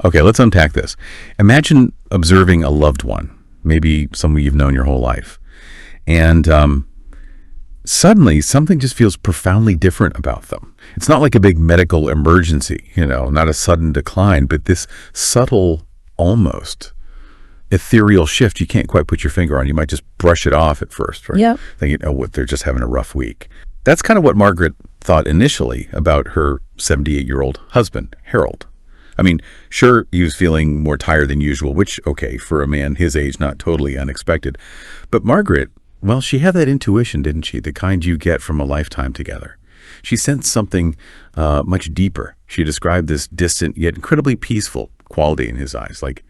Okay, let's unpack this. Imagine observing a loved one, maybe someone you've known your whole life, and suddenly something just feels profoundly different about them. It's not like a big medical emergency, not a sudden decline, but this subtle, almost ethereal shift you can't quite put your finger on. You might just brush it off at first, right? Yeah. Thinking, oh, they're just having a rough week. That's kind of what Margaret thought initially about her 78-year-old husband, Harold. I mean, sure, he was feeling more tired than usual, which, okay, for a man his age, not totally unexpected. But Margaret, well, she had that intuition, didn't she? The kind you get from a lifetime together. She sensed something much deeper. She described this distant yet incredibly peaceful quality in his eyes, like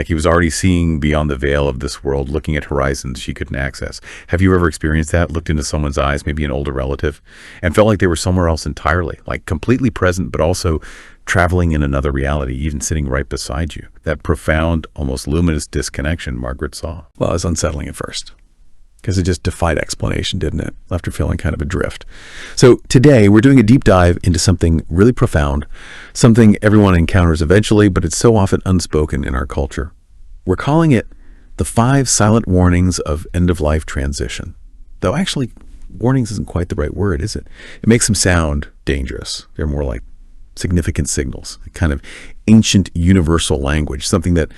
he was already seeing beyond the veil of this world, looking at horizons she couldn't access. Have you ever experienced that? Looked into someone's eyes, maybe an older relative, and felt like they were somewhere else entirely, like completely present, but also traveling in another reality, even sitting right beside you. That profound, almost luminous disconnection Margaret saw. Well, it was unsettling at first, because it just defied explanation, didn't it? Left her feeling kind of adrift. So today we're doing a deep dive into something really profound, something everyone encounters eventually, but it's so often unspoken in our culture. We're calling it the 5 silent warnings of end-of-life transition. Though actually, warnings isn't quite the right word, is it? It makes them sound dangerous. They're more like significant signals, a kind of ancient universal language, something that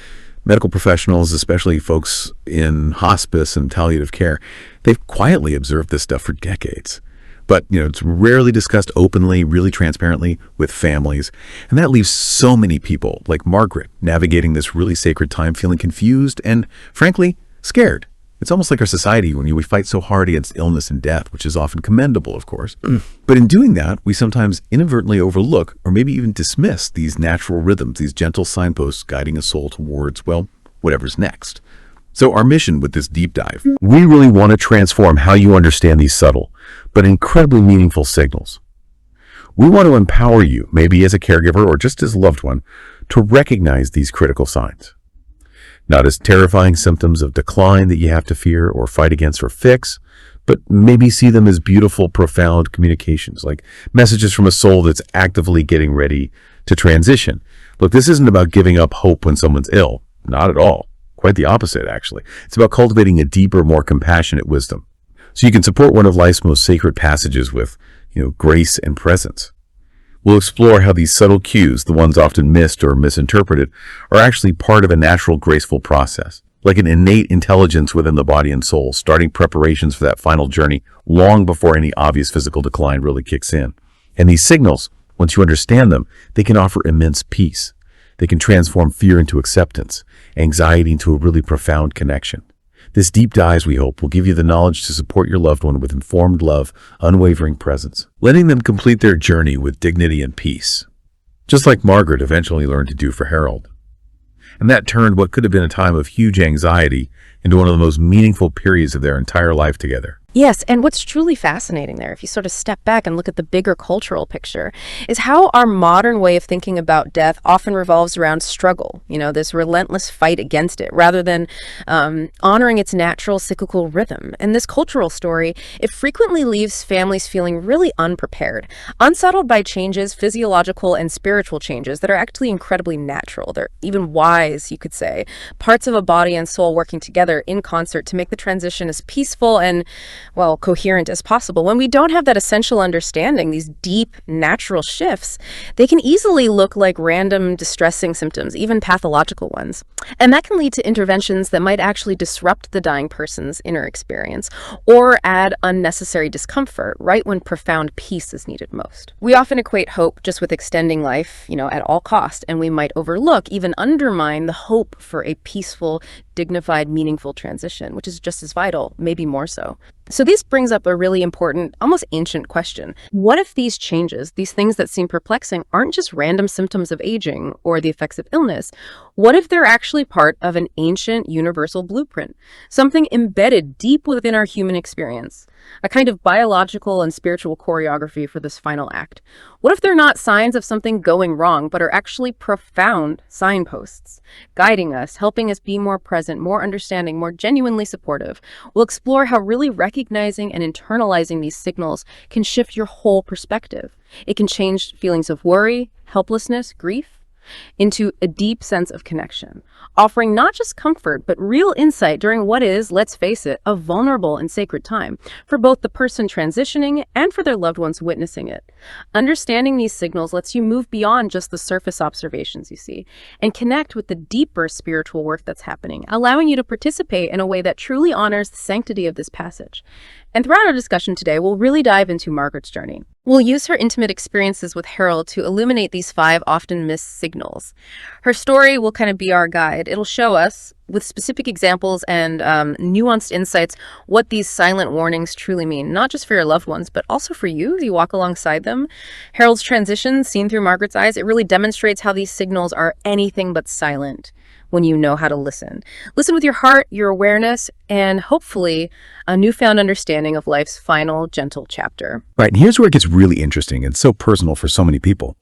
medical professionals, especially folks in hospice and palliative care, they've quietly observed this stuff for decades. But, it's rarely discussed openly, really transparently with families. And that leaves so many people, like Margaret, navigating this really sacred time, feeling confused and, frankly, scared. It's almost like our society when we fight so hard against illness and death, which is often commendable, of course. But in doing that, we sometimes inadvertently overlook or maybe even dismiss these natural rhythms, these gentle signposts guiding a soul towards, well, whatever's next. So our mission with this deep dive, we really want to transform how you understand these subtle but incredibly meaningful signals. We want to empower you, maybe as a caregiver or just as a loved one, to recognize these critical signs. Not as terrifying symptoms of decline that you have to fear or fight against or fix, but maybe see them as beautiful, profound communications, like messages from a soul that's actively getting ready to transition. Look, this isn't about giving up hope when someone's ill. Not at all. Quite the opposite, actually. It's about cultivating a deeper, more compassionate wisdom. So you can support one of life's most sacred passages with, grace and presence. We'll explore how these subtle cues, the ones often missed or misinterpreted, are actually part of a natural, graceful process, like an innate intelligence within the body and soul, starting preparations for that final journey long before any obvious physical decline really kicks in. And these signals, once you understand them, they can offer immense peace. They can transform fear into acceptance, anxiety into a really profound connection. This deep dive, we hope, will give you the knowledge to support your loved one with informed love, unwavering presence, letting them complete their journey with dignity and peace, just like Margaret eventually learned to do for Harold. And that turned what could have been a time of huge anxiety into one of the most meaningful periods of their entire life together. Yes, and what's truly fascinating there, if you sort of step back and look at the bigger cultural picture, is how our modern way of thinking about death often revolves around struggle, this relentless fight against it, rather than honoring its natural cyclical rhythm. And this cultural story, it frequently leaves families feeling really unprepared, unsettled by changes, physiological and spiritual changes that are actually incredibly natural. They're even wise, you could say, parts of a body and soul working together in concert to make the transition as peaceful and coherent as possible. When we don't have that essential understanding, these deep, natural shifts, they can easily look like random, distressing symptoms, even pathological ones. And that can lead to interventions that might actually disrupt the dying person's inner experience or add unnecessary discomfort right when profound peace is needed most. We often equate hope just with extending life, at all cost, and we might overlook, even undermine the hope for a peaceful, dignified, meaningful transition, which is just as vital, maybe more so. So this brings up a really important, almost ancient question. What if these changes, these things that seem perplexing, aren't just random symptoms of aging or the effects of illness? What if they're actually part of an ancient universal blueprint, something embedded deep within our human experience, a kind of biological and spiritual choreography for this final act? What if they're not signs of something going wrong, but are actually profound signposts, guiding us, helping us be more present, more understanding, more genuinely supportive? We'll explore how really recognizing and internalizing these signals can shift your whole perspective. It can change feelings of worry, helplessness, grief, into a deep sense of connection, offering not just comfort, but real insight during what is, let's face it, a vulnerable and sacred time for both the person transitioning and for their loved ones witnessing it. Understanding these signals lets you move beyond just the surface observations you see and connect with the deeper spiritual work that's happening, allowing you to participate in a way that truly honors the sanctity of this passage. And throughout our discussion today, we'll really dive into Margaret's journey. We'll use her intimate experiences with Harold to illuminate these 5 often missed signals. Her story will kind of be our guide. It'll show us, with specific examples and nuanced insights, what these silent warnings truly mean, not just for your loved ones, but also for you as you walk alongside them. Harold's transition, seen through Margaret's eyes, it really demonstrates how these signals are anything but silent when you know how to listen. Listen with your heart, your awareness, and hopefully a newfound understanding of life's final, gentle chapter. Right, and here's where it gets really interesting and so personal for so many people.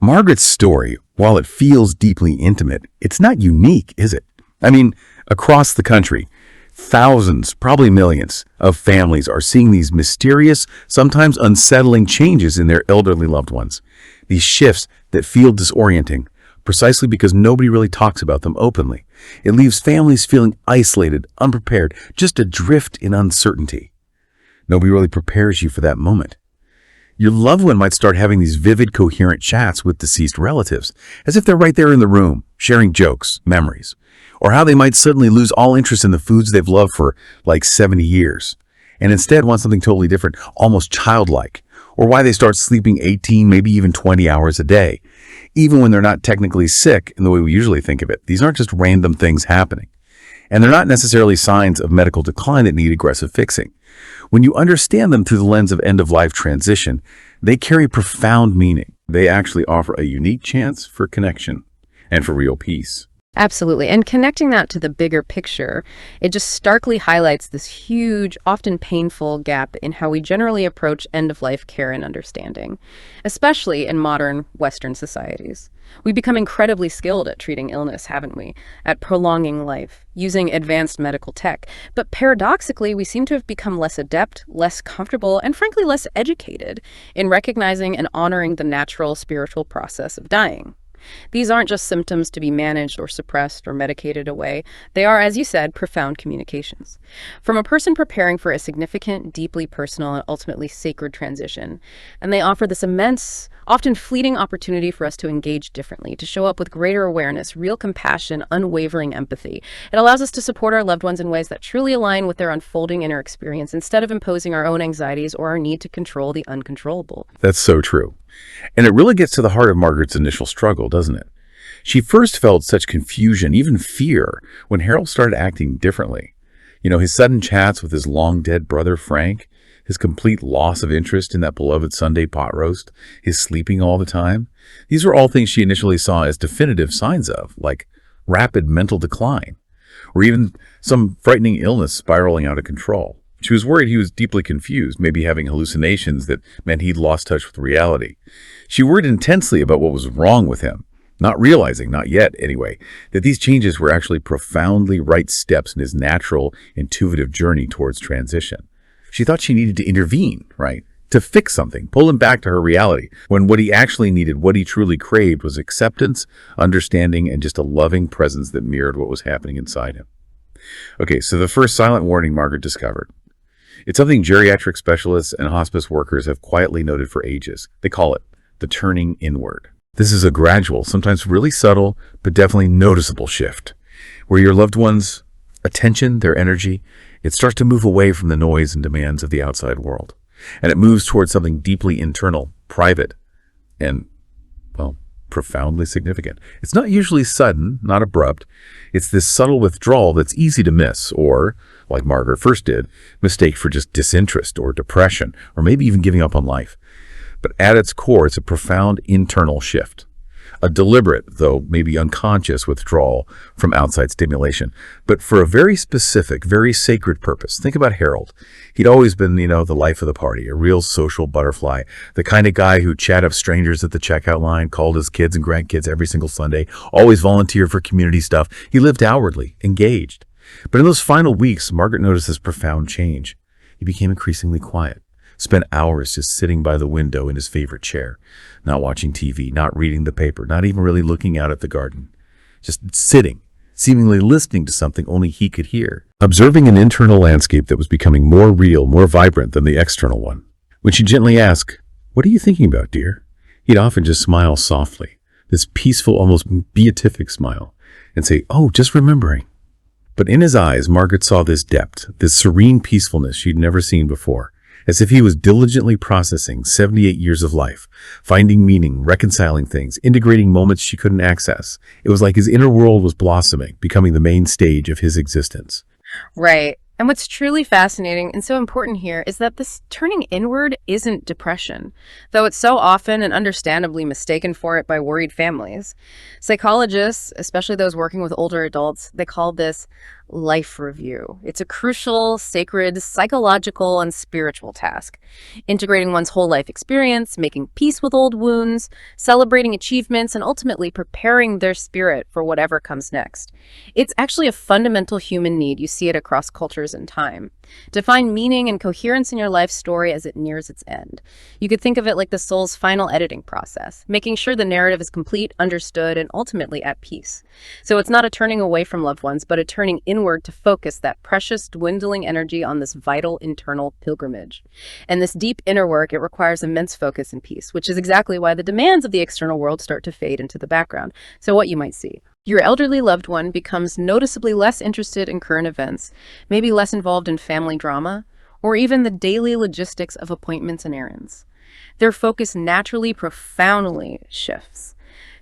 Margaret's story, while it feels deeply intimate, it's not unique, is it? I mean, across the country, thousands, probably millions, of families are seeing these mysterious, sometimes unsettling changes in their elderly loved ones. These shifts that feel disorienting, precisely because nobody really talks about them openly. It leaves families feeling isolated, unprepared, just adrift in uncertainty. Nobody really prepares you for that moment. Your loved one might start having these vivid, coherent chats with deceased relatives, as if they're right there in the room, sharing jokes, memories, or how they might suddenly lose all interest in the foods they've loved for like 70 years, and instead want something totally different, almost childlike, or why they start sleeping 18, maybe even 20 hours a day, even when they're not technically sick in the way we usually think of it. These aren't just random things happening. And they're not necessarily signs of medical decline that need aggressive fixing. When you understand them through the lens of end-of-life transition, they carry profound meaning. They actually offer a unique chance for connection and for real peace. Absolutely. And connecting that to the bigger picture, it just starkly highlights this huge, often painful gap in how we generally approach end-of-life care and understanding, especially in modern Western societies. We've become incredibly skilled at treating illness, haven't we? At prolonging life, using advanced medical tech. But paradoxically, we seem to have become less adept, less comfortable, and frankly less educated in recognizing and honoring the natural spiritual process of dying. These aren't just symptoms to be managed or suppressed or medicated away. They are, as you said, profound communications. From a person preparing for a significant, deeply personal, and ultimately sacred transition. And they offer this immense, often fleeting opportunity for us to engage differently, to show up with greater awareness, real compassion, unwavering empathy. It allows us to support our loved ones in ways that truly align with their unfolding inner experience instead of imposing our own anxieties or our need to control the uncontrollable. That's so true. And it really gets to the heart of Margaret's initial struggle, doesn't it? She first felt such confusion, even fear, when Harold started acting differently. You know, his sudden chats with his long-dead brother Frank, his complete loss of interest in that beloved Sunday pot roast, his sleeping all the time. These were all things she initially saw as definitive signs of, like rapid mental decline, or even some frightening illness spiraling out of control. She was worried he was deeply confused, maybe having hallucinations that meant he'd lost touch with reality. She worried intensely about what was wrong with him, not realizing, not yet anyway, that these changes were actually profoundly right steps in his natural, intuitive journey towards transition. She thought she needed to intervene, right? To fix something, pull him back to her reality, when what he actually needed, what he truly craved, was acceptance, understanding, and just a loving presence that mirrored what was happening inside him. Okay, so the first silent warning Margaret discovered. It's something geriatric specialists and hospice workers have quietly noted for ages. They call it the turning inward. This is a gradual, sometimes really subtle, but definitely noticeable shift, where your loved one's attention, their energy, it starts to move away from the noise and demands of the outside world. And it moves towards something deeply internal, private, and, well, profoundly significant. It's not usually sudden, not abrupt. It's this subtle withdrawal that's easy to miss, or, like Margaret first did, mistake for just disinterest or depression, or maybe even giving up on life. But at its core, it's a profound internal shift. A deliberate, though maybe unconscious, withdrawal from outside stimulation, but for a very specific, very sacred purpose. Think about Harold. He'd always been, the life of the party, a real social butterfly, the kind of guy who chatted up strangers at the checkout line, called his kids and grandkids every single Sunday, always volunteered for community stuff. He lived outwardly, engaged. But in those final weeks, Margaret noticed this profound change. He became increasingly quiet, spent hours just sitting by the window in his favorite chair, not watching TV, not reading the paper, not even really looking out at the garden. Just sitting, seemingly listening to something only he could hear, observing an internal landscape that was becoming more real, more vibrant than the external one. When she gently asked, "What are you thinking about, dear?" he'd often just smile softly, this peaceful, almost beatific smile, and say, "Oh, just remembering." But in his eyes, Margaret saw this depth, this serene peacefulness she'd never seen before, as if he was diligently processing 78 years of life, finding meaning, reconciling things, integrating moments she couldn't access. It was like his inner world was blossoming, becoming the main stage of his existence. Right. And what's truly fascinating and so important here is that this turning inward isn't depression, though it's so often and understandably mistaken for it by worried families. Psychologists, especially those working with older adults, they call this life review. It's a crucial, sacred, psychological, and spiritual task. Integrating one's whole life experience, making peace with old wounds, celebrating achievements, and ultimately preparing their spirit for whatever comes next. It's actually a fundamental human need. You see it across cultures and time. To find meaning and coherence in your life story as it nears its end. You could think of it like the soul's final editing process, making sure the narrative is complete, understood, and ultimately at peace. So it's not a turning away from loved ones, but a turning inward to focus that precious, dwindling energy on this vital internal pilgrimage. And this deep inner work, it requires immense focus and peace, which is exactly why the demands of the external world start to fade into the background. So what you might see. Your elderly loved one becomes noticeably less interested in current events, maybe less involved in family drama, or even the daily logistics of appointments and errands. Their focus naturally, profoundly shifts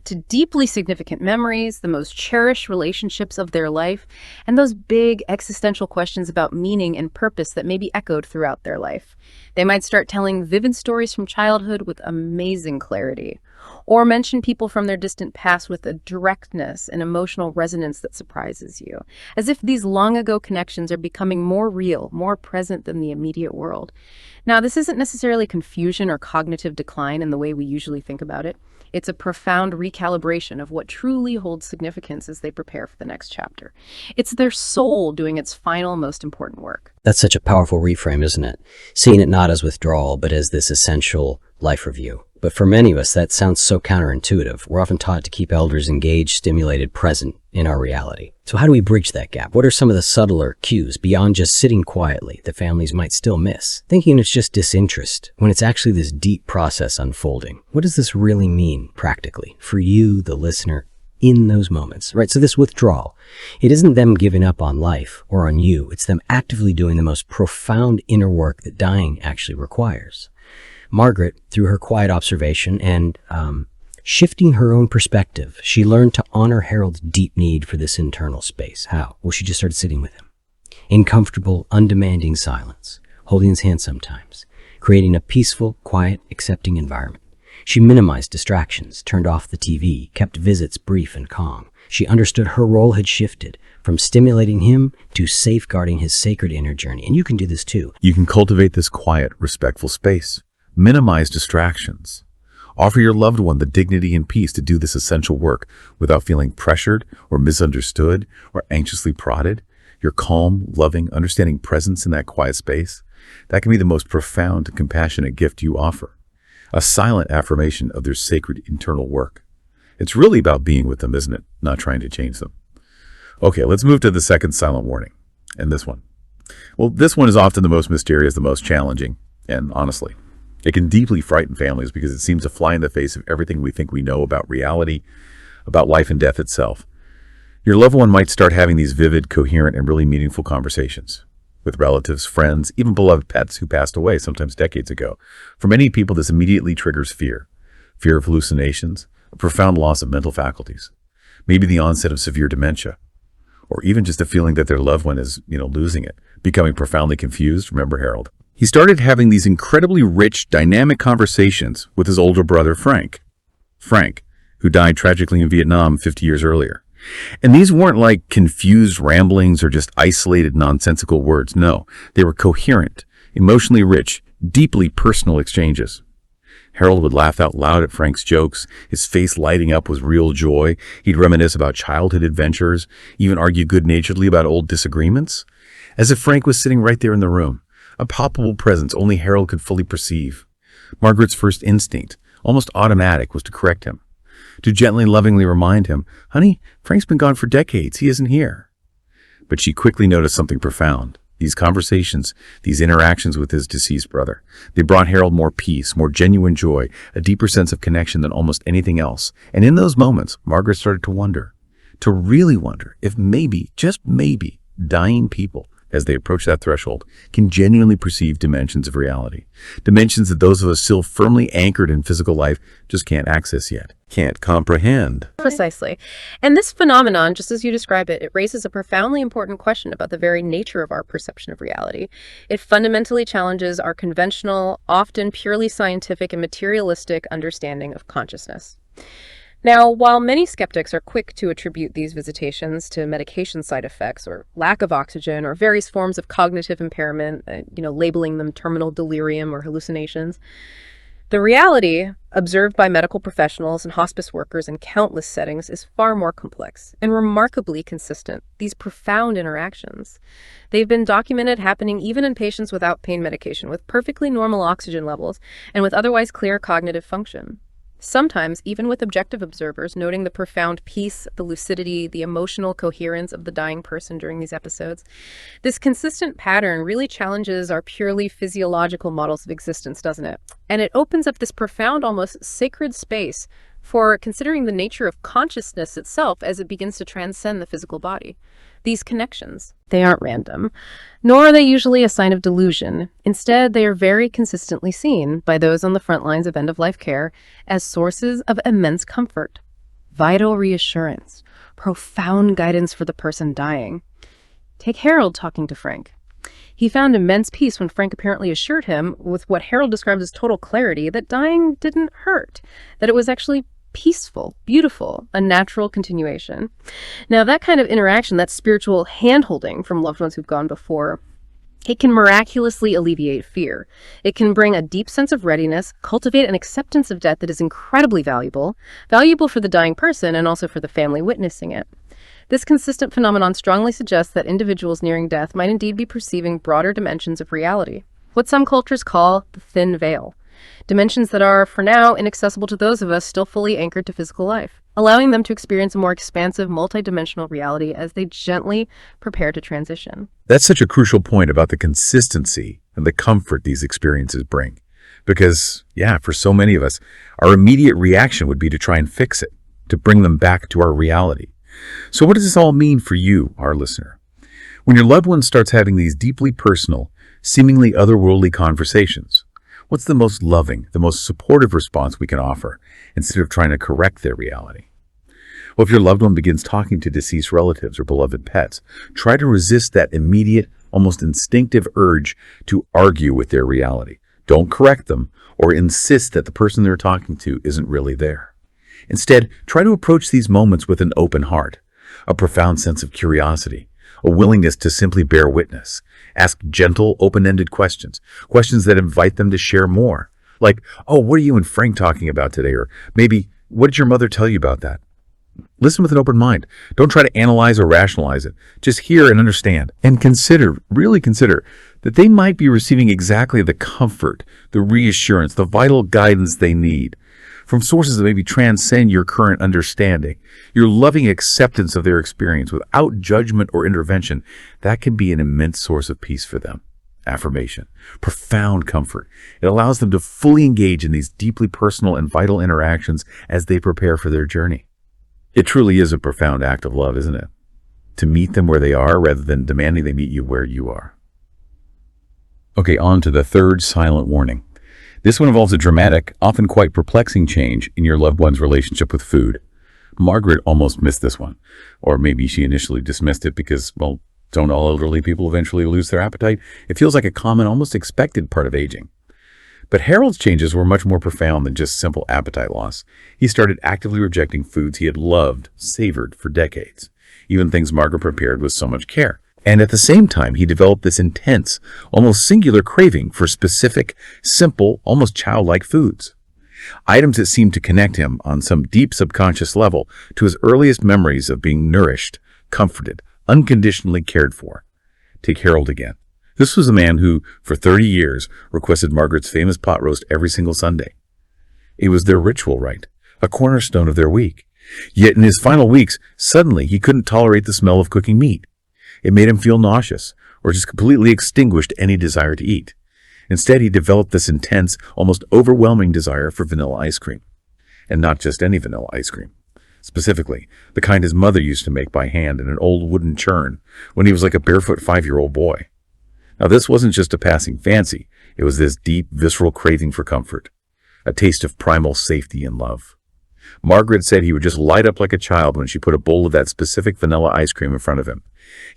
to deeply significant memories, the most cherished relationships of their life, and those big existential questions about meaning and purpose that may be echoed throughout their life. They might start telling vivid stories from childhood with amazing clarity, or mention people from their distant past with a directness and emotional resonance that surprises you, as if these long-ago connections are becoming more real, more present than the immediate world. Now, this isn't necessarily confusion or cognitive decline in the way we usually think about it. It's a profound recalibration of what truly holds significance as they prepare for the next chapter. It's their soul doing its final, most important work. That's such a powerful reframe, isn't it? Seeing it not as withdrawal, but as this essential life review. But for many of us, that sounds so counterintuitive. We're often taught to keep elders engaged, stimulated, present in our reality. So how do we bridge that gap? What are some of the subtler cues beyond just sitting quietly that families might still miss? Thinking it's just disinterest, when it's actually this deep process unfolding. What does this really mean practically for you, the listener, in those moments, right? So this withdrawal, it isn't them giving up on life or on you. It's them actively doing the most profound inner work that dying actually requires. Margaret, through her quiet observation and shifting her own perspective, she learned to honor Harold's deep need for this internal space. How? Well, she just started sitting with him in comfortable, undemanding silence, holding his hand sometimes, creating a peaceful, quiet, accepting environment. She minimized distractions, turned off the TV, kept visits brief and calm. She understood her role had shifted from stimulating him to safeguarding his sacred inner journey. And you can do this too. You can cultivate this quiet, respectful space. Minimize distractions. Offer your loved one the dignity and peace to do this essential work without feeling pressured or misunderstood or anxiously prodded. Your calm, loving, understanding presence in that quiet space, that can be the most profound and compassionate gift you offer. A silent affirmation of their sacred internal work. It's really about being with them, isn't it? Not trying to change them. Okay, let's move to the second silent warning. And this one. Well, this one is often the most mysterious, the most challenging, and honestly, it can deeply frighten families because it seems to fly in the face of everything we think we know about reality, about life and death itself. Your loved one might start having these vivid, coherent, and really meaningful conversations with relatives, friends, even beloved pets who passed away, sometimes decades ago. For many people, this immediately triggers fear. Fear of hallucinations, a profound loss of mental faculties, maybe the onset of severe dementia, or even just a feeling that their loved one is, losing it, becoming profoundly confused. Remember Harold? He started having these incredibly rich, dynamic conversations with his older brother, Frank. Frank, who died tragically in Vietnam 50 years earlier. And these weren't like confused ramblings or just isolated, nonsensical words. No, they were coherent, emotionally rich, deeply personal exchanges. Harold would laugh out loud at Frank's jokes, his face lighting up with real joy. He'd reminisce about childhood adventures, even argue good-naturedly about old disagreements, as if Frank was sitting right there in the room. a palpable presence only Harold could fully perceive. Margaret's first instinct, almost automatic, was to correct him, to gently, lovingly remind him, "Honey, Frank's been gone for decades. He isn't here." But she quickly noticed something profound. These conversations, these interactions with his deceased brother, they brought Harold more peace, more genuine joy, a deeper sense of connection than almost anything else. And in those moments, Margaret started to wonder, to really wonder if maybe, just maybe, dying people, as they approach that threshold, can genuinely perceive dimensions of reality. Dimensions that those of us still firmly anchored in physical life just can't access yet, can't comprehend. Precisely. And this phenomenon, just as you describe it, it raises a profoundly important question about the very nature of our perception of reality. It fundamentally challenges our conventional, often purely scientific and materialistic understanding of consciousness. Now, while many skeptics are quick to attribute these visitations to medication side effects or lack of oxygen or various forms of cognitive impairment, labeling them terminal delirium or hallucinations, the reality observed by medical professionals and hospice workers in countless settings is far more complex and remarkably consistent. These profound interactions, they've been documented happening even in patients without pain medication, with perfectly normal oxygen levels and with otherwise clear cognitive function. Sometimes, even with objective observers, noting the profound peace, the lucidity, the emotional coherence of the dying person during these episodes. This consistent pattern really challenges our purely physiological models of existence, doesn't it? And it opens up this profound, almost sacred space for considering the nature of consciousness itself as it begins to transcend the physical body. These connections, they aren't random, nor are they usually a sign of delusion. Instead, they are very consistently seen by those on the front lines of end-of-life care as sources of immense comfort, vital reassurance, profound guidance for the person dying. Take Harold talking to Frank. He found immense peace when Frank apparently assured him, with what Harold describes as total clarity, that dying didn't hurt, that it was actually peaceful, beautiful, a natural continuation. Now, that kind of interaction, that spiritual hand-holding from loved ones who've gone before, it can miraculously alleviate fear. It can bring a deep sense of readiness, cultivate an acceptance of death that is incredibly valuable for the dying person and also for the family witnessing it. This consistent phenomenon strongly suggests that individuals nearing death might indeed be perceiving broader dimensions of reality, what some cultures call the thin veil. Dimensions that are, for now, inaccessible to those of us still fully anchored to physical life, allowing them to experience a more expansive, multidimensional reality as they gently prepare to transition. That's such a crucial point about the consistency and the comfort these experiences bring. Because, for so many of us, our immediate reaction would be to try and fix it, to bring them back to our reality. So what does this all mean for you, our listener? When your loved one starts having these deeply personal, seemingly otherworldly conversations, what's the most loving, the most supportive response we can offer instead of trying to correct their reality? Well, if your loved one begins talking to deceased relatives or beloved pets, try to resist that immediate, almost instinctive urge to argue with their reality. Don't correct them or insist that the person they're talking to isn't really there. Instead, try to approach these moments with an open heart, a profound sense of curiosity, a willingness to simply bear witness. Ask gentle, open-ended questions that invite them to share more. Like, "Oh, what are you and Frank talking about today?" Or maybe, "What did your mother tell you about that?" Listen with an open mind. Don't try to analyze or rationalize it. Just hear and understand. And really consider, that they might be receiving exactly the comfort, the reassurance, the vital guidance they need from sources that maybe transcend your current understanding. Your loving acceptance of their experience without judgment or intervention, that can be an immense source of peace for them. Affirmation, profound comfort. It allows them to fully engage in these deeply personal and vital interactions as they prepare for their journey. It truly is a profound act of love, isn't it? To meet them where they are rather than demanding they meet you where you are. Okay, on to the third silent warning. This one involves a dramatic, often quite perplexing change in your loved one's relationship with food. Margaret almost missed this one. Or maybe she initially dismissed it because, well, don't all elderly people eventually lose their appetite? It feels like a common, almost expected part of aging. But Harold's changes were much more profound than just simple appetite loss. He started actively rejecting foods he had loved, savored for decades, even things Margaret prepared with so much care. And at the same time, he developed this intense, almost singular craving for specific, simple, almost childlike foods. Items that seemed to connect him on some deep subconscious level to his earliest memories of being nourished, comforted, unconditionally cared for. Take Harold again. This was a man who, for 30 years, requested Margaret's famous pot roast every single Sunday. It was their ritual rite, a cornerstone of their week. Yet in his final weeks, suddenly he couldn't tolerate the smell of cooking meat. It made him feel nauseous, or just completely extinguished any desire to eat. Instead, he developed this intense, almost overwhelming desire for vanilla ice cream. And not just any vanilla ice cream. Specifically, the kind his mother used to make by hand in an old wooden churn when he was like a barefoot 5-year-old boy. Now, this wasn't just a passing fancy. It was this deep, visceral craving for comfort, a taste of primal safety and love. Margaret said he would just light up like a child when she put a bowl of that specific vanilla ice cream in front of him.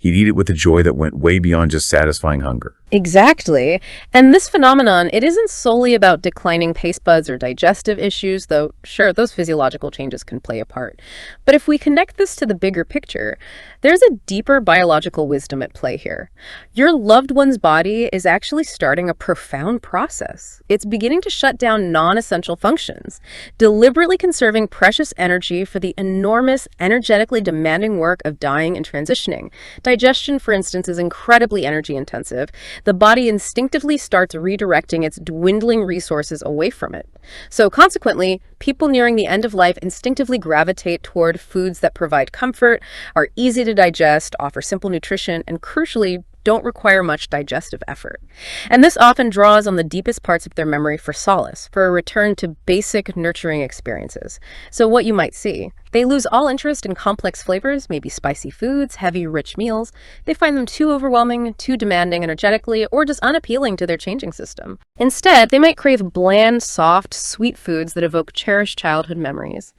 He'd eat it with a joy that went way beyond just satisfying hunger. Exactly. And this phenomenon, it isn't solely about declining taste buds or digestive issues, though sure, those physiological changes can play a part. But if we connect this to the bigger picture, there's a deeper biological wisdom at play here. Your loved one's body is actually starting a profound process. It's beginning to shut down non-essential functions, deliberately conserving precious energy for the enormous, energetically demanding work of dying and transitioning. Digestion, for instance, is incredibly energy intensive. The body instinctively starts redirecting its dwindling resources away from it. So consequently, people nearing the end of life instinctively gravitate toward foods that provide comfort, are easy to digest, offer simple nutrition, and crucially, don't require much digestive effort. And this often draws on the deepest parts of their memory for solace, for a return to basic nurturing experiences. So what you might see, they lose all interest in complex flavors, maybe spicy foods, heavy, rich meals. They find them too overwhelming, too demanding energetically, or just unappealing to their changing system. Instead, they might crave bland, soft, sweet foods that evoke cherished childhood memories.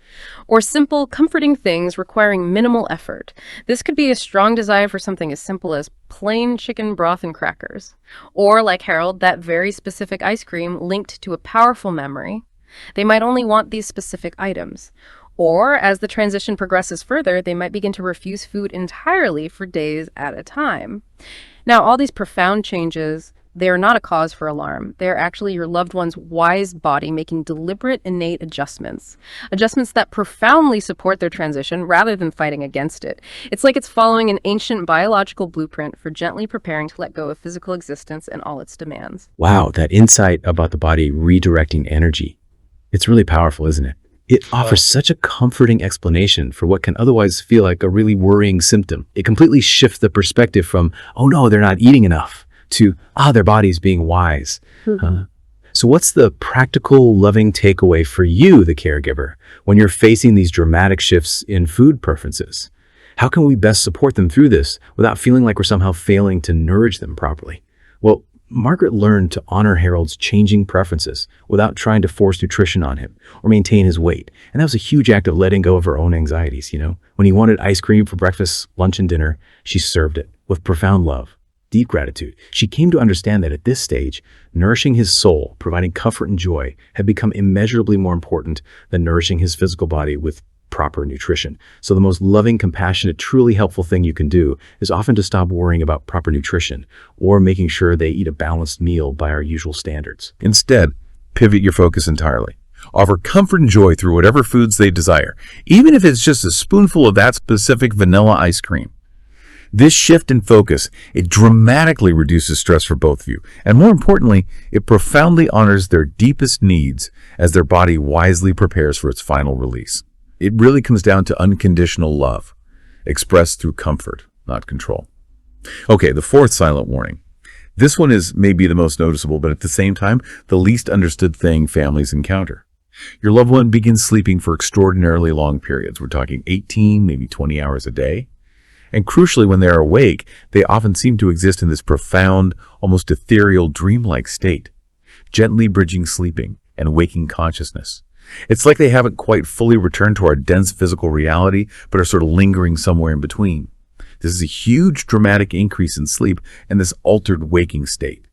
Or simple, comforting things requiring minimal effort. This could be a strong desire for something as simple as plain chicken broth and crackers. Or, like Harold, that very specific ice cream linked to a powerful memory. They might only want these specific items. Or, as the transition progresses further, they might begin to refuse food entirely for days at a time. Now, all these profound changes, they are not a cause for alarm. They are actually your loved one's wise body making deliberate, innate adjustments. Adjustments that profoundly support their transition rather than fighting against it. It's like it's following an ancient biological blueprint for gently preparing to let go of physical existence and all its demands. Wow, that insight about the body redirecting energy. It's really powerful, isn't it? It offers such a comforting explanation for what can otherwise feel like a really worrying symptom. It completely shifts the perspective from, oh no, they're not eating enough, to, their body's being wise. So what's the practical, loving takeaway for you, the caregiver, when you're facing these dramatic shifts in food preferences? How can we best support them through this without feeling like we're somehow failing to nourish them properly? Well, Margaret learned to honor Harold's changing preferences without trying to force nutrition on him or maintain his weight. And that was a huge act of letting go of her own anxieties, When he wanted ice cream for breakfast, lunch, and dinner, she served it with profound love, deep gratitude. She came to understand that at this stage, nourishing his soul, providing comfort and joy, had become immeasurably more important than nourishing his physical body with proper nutrition. So the most loving, compassionate, truly helpful thing you can do is often to stop worrying about proper nutrition or making sure they eat a balanced meal by our usual standards. Instead, pivot your focus entirely. Offer comfort and joy through whatever foods they desire, even if it's just a spoonful of that specific vanilla ice cream. This shift in focus, it dramatically reduces stress for both of you. And more importantly, it profoundly honors their deepest needs as their body wisely prepares for its final release. It really comes down to unconditional love, expressed through comfort, not control. Okay, the fourth silent warning. This one is maybe the most noticeable, but at the same time, the least understood thing families encounter. Your loved one begins sleeping for extraordinarily long periods. We're talking 18, maybe 20 hours a day. And crucially, when they are awake, they often seem to exist in this profound, almost ethereal, dreamlike state, gently bridging sleeping and waking consciousness. It's like they haven't quite fully returned to our dense physical reality, but are sort of lingering somewhere in between. This is a huge dramatic increase in sleep and this altered waking state.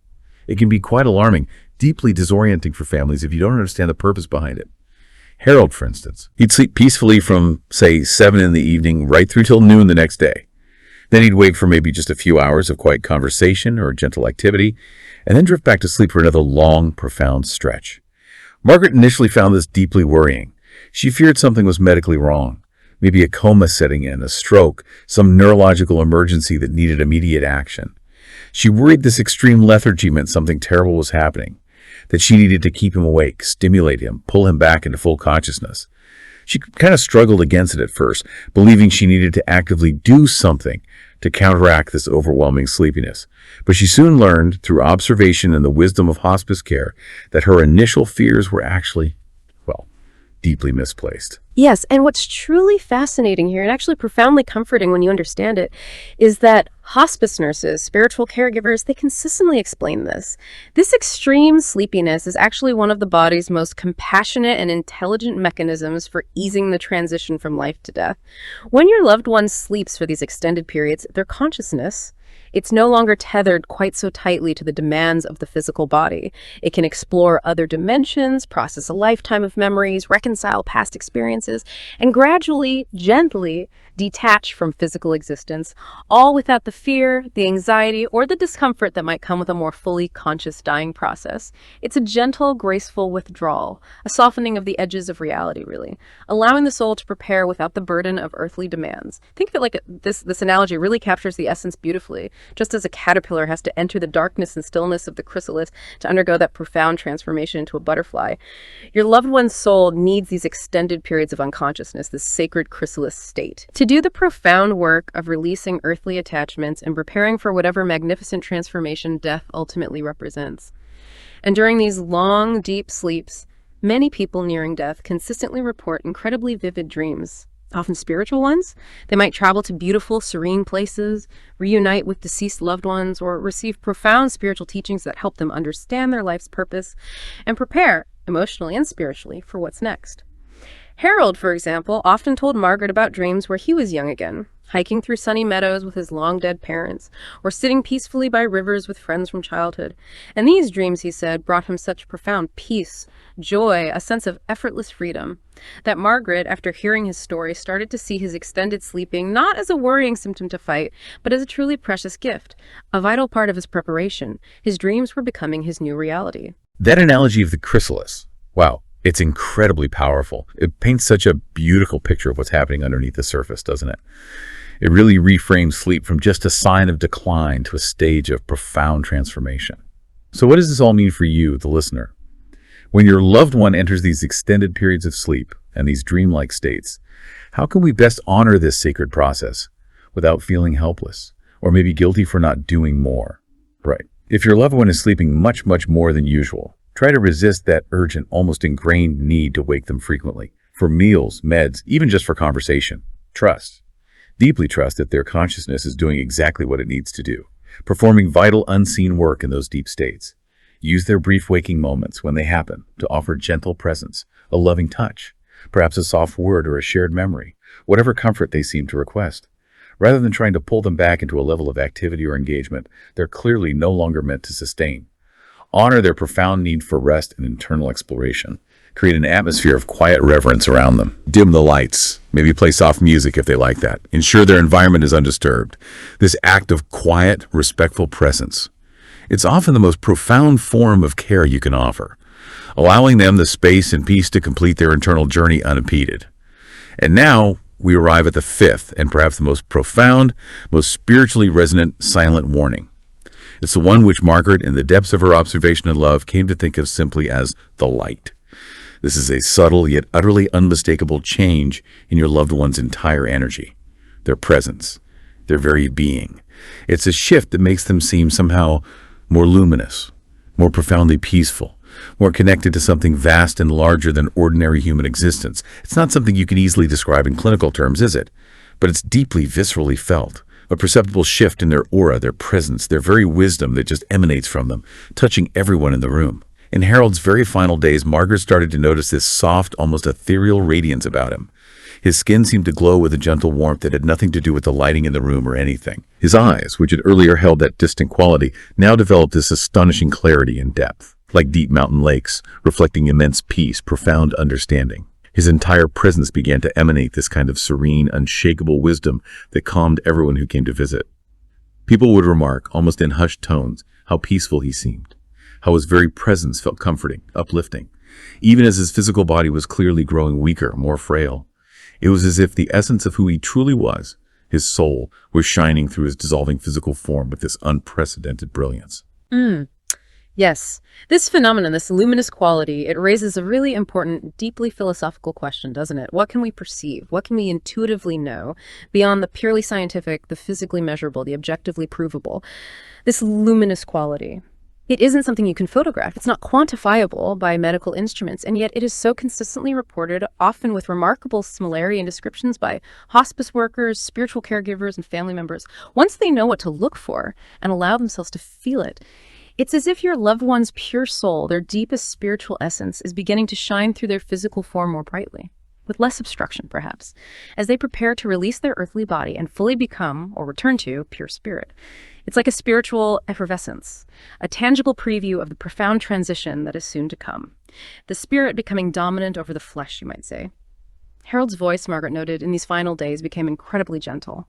It can be quite alarming, deeply disorienting for families if you don't understand the purpose behind it. Harold, for instance, he'd sleep peacefully from, say, 7 in the evening right through till noon the next day. Then he'd wake for maybe just a few hours of quiet conversation or gentle activity, and then drift back to sleep for another long, profound stretch. Margaret initially found this deeply worrying. She feared something was medically wrong, maybe a coma setting in, a stroke, some neurological emergency that needed immediate action. She worried this extreme lethargy meant something terrible was happening, that she needed to keep him awake, stimulate him, pull him back into full consciousness. She kind of struggled against it at first, believing she needed to actively do something to counteract this overwhelming sleepiness. But she soon learned, through observation and the wisdom of hospice care, that her initial fears were actually, well, deeply misplaced. Yes, and what's truly fascinating here, and actually profoundly comforting when you understand it, is that hospice nurses, spiritual caregivers, they consistently explain this. This extreme sleepiness is actually one of the body's most compassionate and intelligent mechanisms for easing the transition from life to death. When your loved one sleeps for these extended periods, their consciousness, it's no longer tethered quite so tightly to the demands of the physical body. It can explore other dimensions, process a lifetime of memories, reconcile past experiences, and gradually, gently detach from physical existence, all without the fear, the anxiety, or the discomfort that might come with a more fully conscious dying process. It's a gentle, graceful withdrawal, a softening of the edges of reality, really, allowing the soul to prepare without the burden of earthly demands. Think of it like this analogy really captures the essence beautifully. Just as a caterpillar has to enter the darkness and stillness of the chrysalis to undergo that profound transformation into a butterfly, your loved one's soul needs these extended periods of unconsciousness, this sacred chrysalis state, to do the profound work of releasing earthly attachments and preparing for whatever magnificent transformation death ultimately represents. And during these long, deep sleeps, many people nearing death consistently report incredibly vivid dreams, often spiritual ones. They might travel to beautiful, serene places, reunite with deceased loved ones, or receive profound spiritual teachings that help them understand their life's purpose and prepare, emotionally and spiritually, for what's next. Harold, for example, often told Margaret about dreams where he was young again, hiking through sunny meadows with his long-dead parents, or sitting peacefully by rivers with friends from childhood. And these dreams, he said, brought him such profound peace, joy, a sense of effortless freedom, that Margaret, after hearing his story, started to see his extended sleeping not as a worrying symptom to fight, but as a truly precious gift, a vital part of his preparation. His dreams were becoming his new reality. That analogy of the chrysalis, wow, it's incredibly powerful. It paints such a beautiful picture of what's happening underneath the surface, doesn't it? It really reframes sleep from just a sign of decline to a stage of profound transformation. So what does this all mean for you, the listener? When your loved one enters these extended periods of sleep and these dreamlike states, how can we best honor this sacred process without feeling helpless or maybe guilty for not doing more? Right. If your loved one is sleeping much, much more than usual, try to resist that urgent, almost ingrained need to wake them frequently, for meals, meds, even just for conversation. Trust. Deeply trust that their consciousness is doing exactly what it needs to do, performing vital, unseen work in those deep states. Use their brief waking moments when they happen to offer gentle presence, a loving touch, perhaps a soft word or a shared memory, whatever comfort they seem to request. Rather than trying to pull them back into a level of activity or engagement they're clearly no longer meant to sustain. Honor their profound need for rest and internal exploration. Create an atmosphere of quiet reverence around them. Dim the lights. Maybe play soft music if they like that. Ensure their environment is undisturbed. This act of quiet, respectful presence. It's often the most profound form of care you can offer, allowing them the space and peace to complete their internal journey unimpeded. And now we arrive at the fifth and perhaps the most profound, most spiritually resonant silent warning. It's the one which Margaret, in the depths of her observation and love, came to think of simply as the light. This is a subtle yet utterly unmistakable change in your loved one's entire energy, their presence, their very being. It's a shift that makes them seem somehow more luminous, more profoundly peaceful, more connected to something vast and larger than ordinary human existence. It's not something you can easily describe in clinical terms, is it? But it's deeply, viscerally felt. A perceptible shift in their aura, their presence, their very wisdom that just emanates from them, touching everyone in the room. In Harold's very final days, Margaret started to notice this soft, almost ethereal radiance about him. His skin seemed to glow with a gentle warmth that had nothing to do with the lighting in the room or anything. His eyes, which had earlier held that distant quality, now developed this astonishing clarity and depth, like deep mountain lakes, reflecting immense peace, profound understanding. His entire presence began to emanate this kind of serene, unshakable wisdom that calmed everyone who came to visit. People would remark, almost in hushed tones, how peaceful he seemed, how his very presence felt comforting, uplifting, even as his physical body was clearly growing weaker, more frail. It was as if the essence of who he truly was, His soul was shining through his dissolving physical form with this unprecedented brilliance. Yes, this phenomenon, this luminous quality, it raises a really important, deeply philosophical question, doesn't it? What can we perceive? What can we intuitively know beyond the purely scientific, the physically measurable, the objectively provable? This luminous quality. It isn't something you can photograph. It's not quantifiable by medical instruments, and yet it is so consistently reported, often with remarkable similarity in descriptions by hospice workers, spiritual caregivers, and family members. Once they know what to look for and allow themselves to feel it, it's as if your loved one's pure soul, their deepest spiritual essence, is beginning to shine through their physical form more brightly, with less obstruction, perhaps, as they prepare to release their earthly body and fully become, or return to, pure spirit. It's like a spiritual effervescence, a tangible preview of the profound transition that is soon to come. The spirit becoming dominant over the flesh, you might say. Harold's voice, Margaret noted, in these final days became incredibly gentle.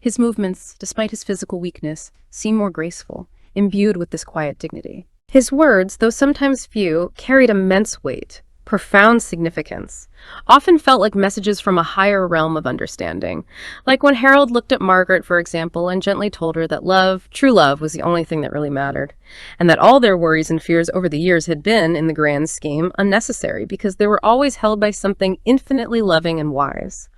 His movements, despite his physical weakness, seemed more graceful, imbued with this quiet dignity. His words, though sometimes few, carried immense weight, profound significance, often felt like messages from a higher realm of understanding. Like when Harold looked at Margaret, for example, and gently told her that love, true love, was the only thing that really mattered, and that all their worries and fears over the years had been, in the grand scheme, unnecessary because they were always held by something infinitely loving and wise.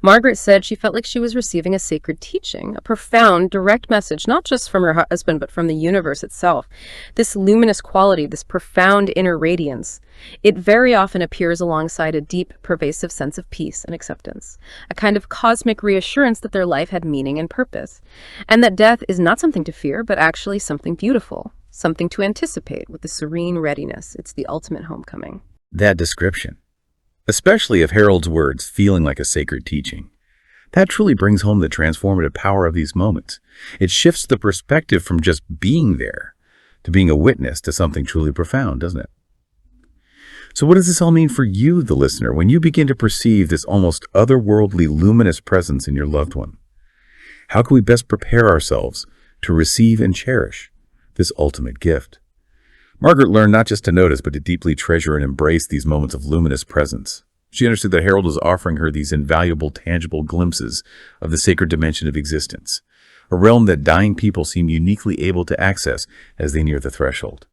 Margaret said she felt like she was receiving a sacred teaching, a profound, direct message, not just from her husband, but from the universe itself. This luminous quality, this profound inner radiance, it very often appears alongside a deep, pervasive sense of peace and acceptance, a kind of cosmic reassurance that their life had meaning and purpose, and that death is not something to fear, but actually something beautiful, something to anticipate with a serene readiness. It's the ultimate homecoming. That description, especially of Harold's words feeling like a sacred teaching, that truly brings home the transformative power of these moments. It shifts the perspective from just being there to being a witness to something truly profound, doesn't it? So what does this all mean for you, the listener, when you begin to perceive this almost otherworldly, luminous presence in your loved one? How can we best prepare ourselves to receive and cherish this ultimate gift? Margaret learned not just to notice, but to deeply treasure and embrace these moments of luminous presence. She understood that Harold was offering her these invaluable, tangible glimpses of the sacred dimension of existence, a realm that dying people seem uniquely able to access as they near the threshold.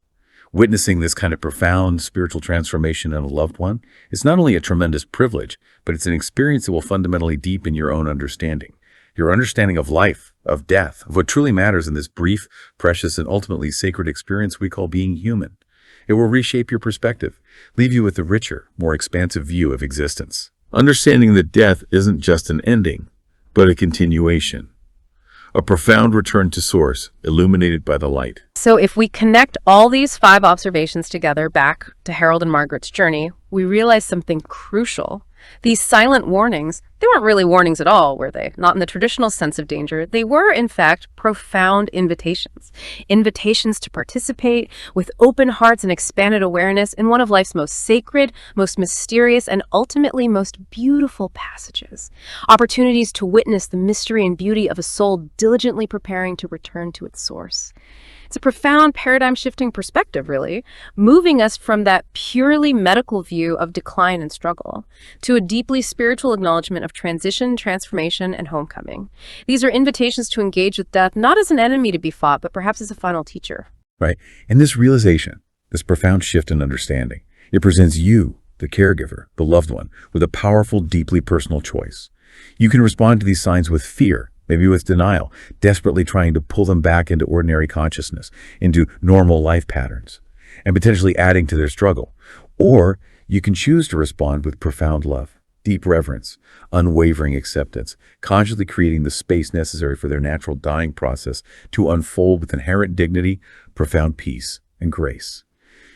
Witnessing this kind of profound spiritual transformation in a loved one is not only a tremendous privilege, but it's an experience that will fundamentally deepen your own understanding. Your understanding of life, of death, of what truly matters in this brief, precious, and ultimately sacred experience we call being human. It will reshape your perspective, leave you with a richer, more expansive view of existence. Understanding that death isn't just an ending, but a continuation. A profound return to source, illuminated by the light. So if we connect all these 5 observations together back to Harold and Margaret's journey, we realize something crucial. These silent warnings, they weren't really warnings at all, were they? Not in the traditional sense of danger. They were, in fact, profound invitations. Invitations to participate with open hearts and expanded awareness in one of life's most sacred, most mysterious, and ultimately most beautiful passages. Opportunities to witness the mystery and beauty of a soul diligently preparing to return to its source. It's a profound paradigm-shifting perspective, really, moving us from that purely medical view of decline and struggle to a deeply spiritual acknowledgement of transition, transformation, and homecoming. These are invitations to engage with death not as an enemy to be fought, but perhaps as a final teacher. Right. And this realization, this profound shift in understanding, it presents you, the caregiver, the loved one, with a powerful, deeply personal choice. You can respond to these signs with fear, maybe with denial, desperately trying to pull them back into ordinary consciousness, into normal life patterns, and potentially adding to their struggle. Or you can choose to respond with profound love, deep reverence, unwavering acceptance, consciously creating the space necessary for their natural dying process to unfold with inherent dignity, profound peace, and grace.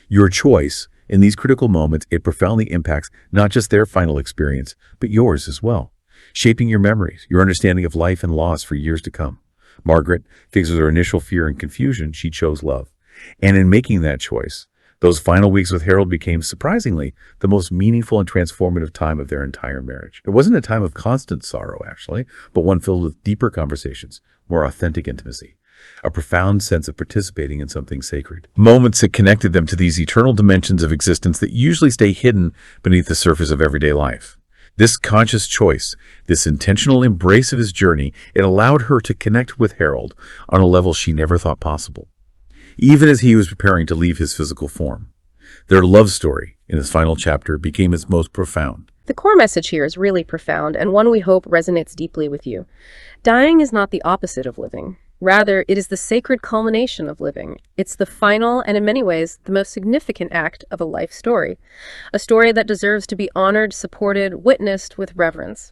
Your choice in these critical moments, it profoundly impacts not just their final experience, but yours as well, shaping your memories, your understanding of life and loss for years to come. Margaret, faced with her initial fear and confusion, she chose love. And in making that choice, those final weeks with Harold became, surprisingly, the most meaningful and transformative time of their entire marriage. It wasn't a time of constant sorrow, actually, but one filled with deeper conversations, more authentic intimacy, a profound sense of participating in something sacred. Moments that connected them to these eternal dimensions of existence that usually stay hidden beneath the surface of everyday life. This conscious choice, this intentional embrace of his journey, it allowed her to connect with Harold on a level she never thought possible, even as he was preparing to leave his physical form. Their love story in this final chapter became its most profound. The core message here is really profound and one we hope resonates deeply with you. Dying is not the opposite of living. Rather, it is the sacred culmination of living. It's the final and, in many ways, the most significant act of a life story. A story that deserves to be honored, supported, witnessed with reverence.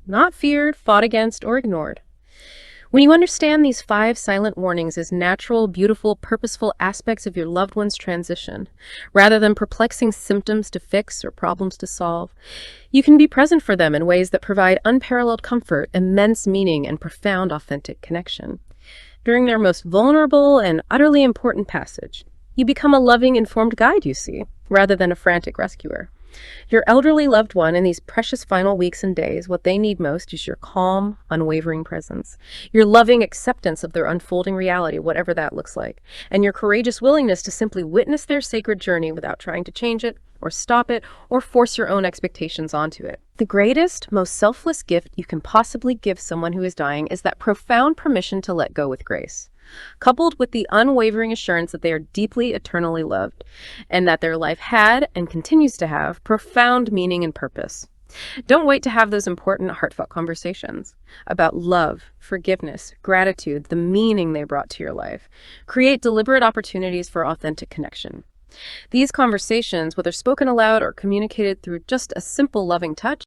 Not feared, fought against, or ignored. When you understand these 5 silent warnings as natural, beautiful, purposeful aspects of your loved one's transition, rather than perplexing symptoms to fix or problems to solve, you can be present for them in ways that provide unparalleled comfort, immense meaning, and profound authentic connection. During their most vulnerable and utterly important passage, you become a loving, informed guide, you see, rather than a frantic rescuer. Your elderly loved one in these precious final weeks and days, what they need most is your calm, unwavering presence, your loving acceptance of their unfolding reality, whatever that looks like, and your courageous willingness to simply witness their sacred journey without trying to change it, or stop it, or force your own expectations onto it. The greatest, most selfless gift you can possibly give someone who is dying is that profound permission to let go with grace, coupled with the unwavering assurance that they are deeply, eternally loved, and that their life had, and continues to have, profound meaning and purpose. Don't wait to have those important, heartfelt conversations about love, forgiveness, gratitude, the meaning they brought to your life. Create deliberate opportunities for authentic connection. These conversations, whether spoken aloud or communicated through just a simple loving touch,